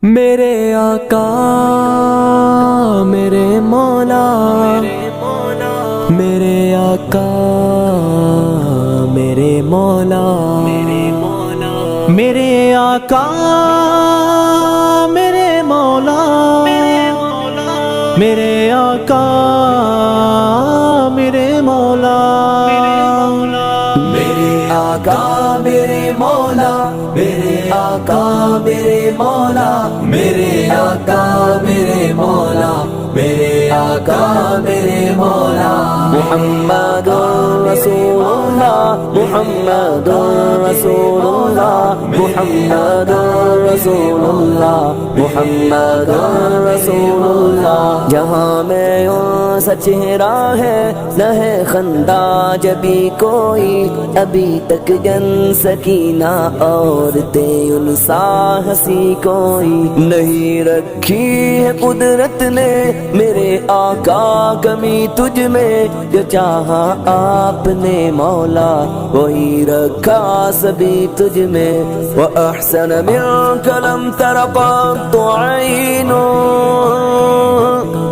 میرے آقا میرے مولا، میرے آقا میرے مولا، میرے آقا میرے مولا، میرے آقا میرے مولا، میرے آقا میرے مولا، میرے آقا میرے مولا، میرے آقا میرے مولا، میرے آقا میرے مولا، محمد رسول اللہ، محمد رسول اللہ، محمد رسول اللہ، محمد رسول اللہ۔ جہاں میں سا چہرہ ہے نہ ہے خندہ جبھی کوئی، ابھی تک جن سکینہ عورتیں ان سا ہنسی کوئی نہیں رکھی ہے قدرت نے میرے آقا کمی تجھ میں، جو چاہا آپ نے مولا وہی رکھا سبھی تجھ میں۔ وَأَحْسَنَ مِنْكَ لَمْ تَرَ قَطُّ عَيْنٌ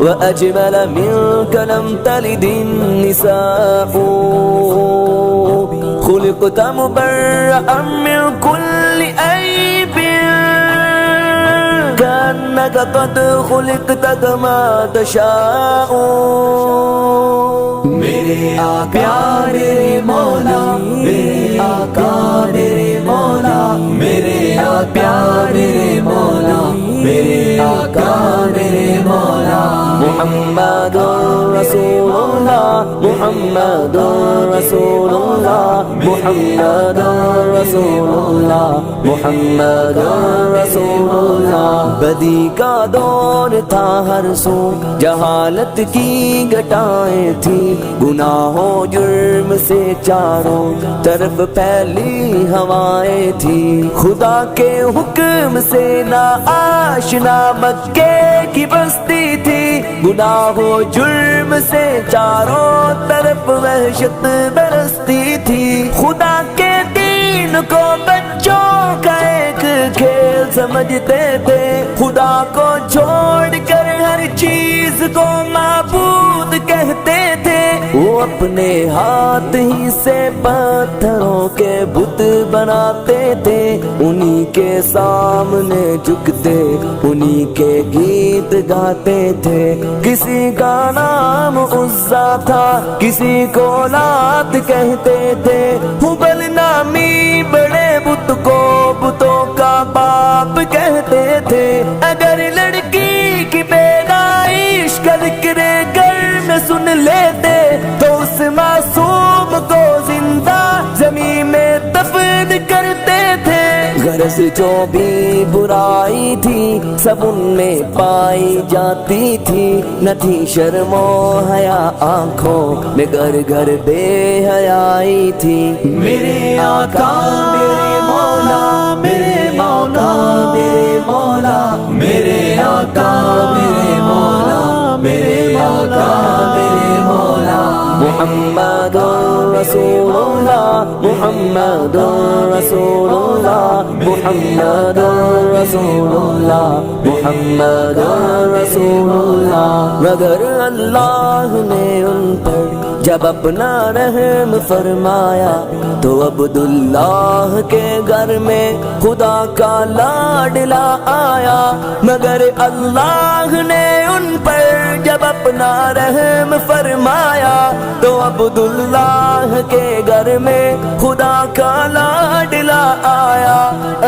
وَأَجْمَلَ مِنْكَ لَمْ تَلِدِ النِّسَاءُ، خُلِقْتَ مُبَرَّأً مِنْ كُلِّ عَيْبٍ كَأَنَّكَ قَدْ خُلِقْتَ كَمَا تَشَاءُ۔ میرے آقا میرے مولا، میرے آقا میرے مولا، میرے آقا میرے مولا، میرے آقا میرے مولا، محمد رسول اللہ، محمد رسول اللہ، محمد رسول اللہ، محمد رسول اللہ۔ بدی کا دور تھا ہر سو، جہالت کی گٹائیں تھی، گناہوں جرم سے چاروں طرف پھیلی ہوائیں تھی، خدا کے حکم سے نا آشنا مکے کی بستی تھی، گناہوں جرم سے چاروں طرف وحشت برستی تھی، خدا کے دین کو بچوں کا ایک کھیل سمجھتے تھے، خدا کو چھوڑ کر ہر چیز کو معبود کہتے تھے، وہ اپنے ہاتھ ہی سے پتھروں کے بت بناتے تھے، انہی کے سامنے جھکتے انہی کے گیت گاتے تھے، کسی کا نام عزا تھا کسی کو لات کہتے تھے، ہبل نامی بڑے بت کو بتوں کا باپ کہتے تھے، اگر لڑکی کی پیدائش کا ذکر گھر میں سن لیتے تو اس معصوم کو زندہ زمین میں دفن کرتے تھے، غرض جو بھی برائی تھی سب ان میں پائی جاتی تھی، نہ تھی شرم و حیا آنکھوں میں گھر گھر بے حیائی تھی۔ میرے آقا میرے مولا، میرے مولا میرے مولا، میرے آقا میرے مولا، میرے آقا میرے مولا، محمد رسول اللہ، محمد رسول اللہ، محمد رسول اللہ، محمد رسول اللہ۔ مگر اللہ نے ان پر جب اپنا رحم فرمایا تو عبداللہ کے گھر میں خدا کا لاڈلا آیا، مگر اللہ نے ان پر جب اپنا رحم فرمایا تو عبداللہ کے گھر میں خدا کا لاڈلا آیا،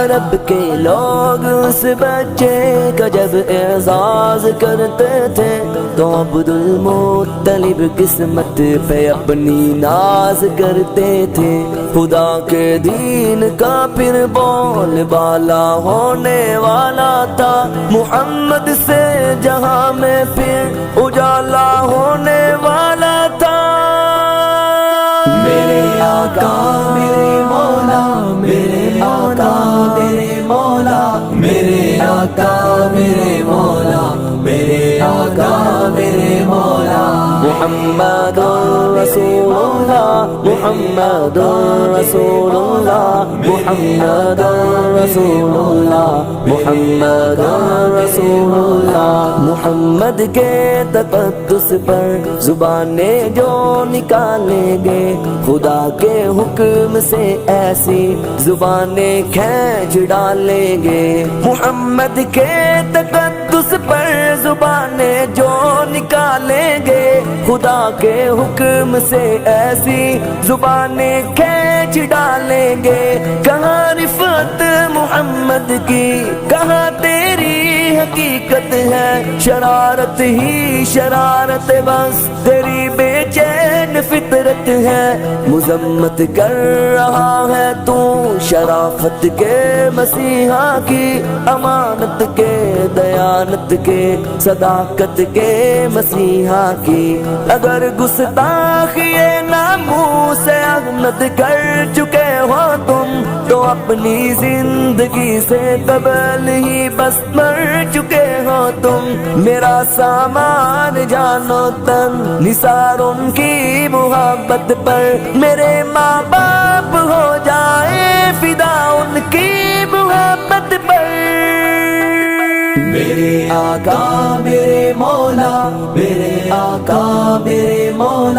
عرب کے لوگ اس بچے کا جب اعزاز کرتے تھے تو عبدالمطلب قسمت پہ اپنی ناز کرتے تھے، خدا کے دین کا پھر بول بالا ہونے والا تھا، محمد سے جہاں میں پھر اجالا ہونے والا تھا۔ میرے آقا میرے مولا، میرے آقا میرے مولا، میرے آقا میرے مولا، میرے آقا میرے مولا، محمد رسول اللہ محمد رسول اللہ محمد رسول اللہ محمد رسول اللہ. محمد کے تقدس پر زبانیں جو نکالیں گے خدا کے حکم سے ایسی زبانیں کھینچ ڈالیں گے. محمد کے تقدس پر زبانیں جو نکالیں گے خدا کے حکم سے ایسی زبانیں کھینچ ڈالیں گے. کہاں رفعت محمد کی کہاں تیری حقیقت ہے، شرارت ہی شرارت بس تیری بے چین فطرت ہے. مذمت کر رہا ہے تو شرافت کے مسیحا کی، امانت کے دیانت کے صداقت کے مسیحا کی. اگر گستاخی ناموس احمد کر چکے ہو تم تو اپنی زندگی سے قبل ہی بس مر چکے ہو تم. میرا سامان جانو تن نثار ان کی محبت پر، میرے ماں باپ ہو جائے فدا ان کی محبت پر. میرے آقا میرے مولا، میرے آقا میرے مولا.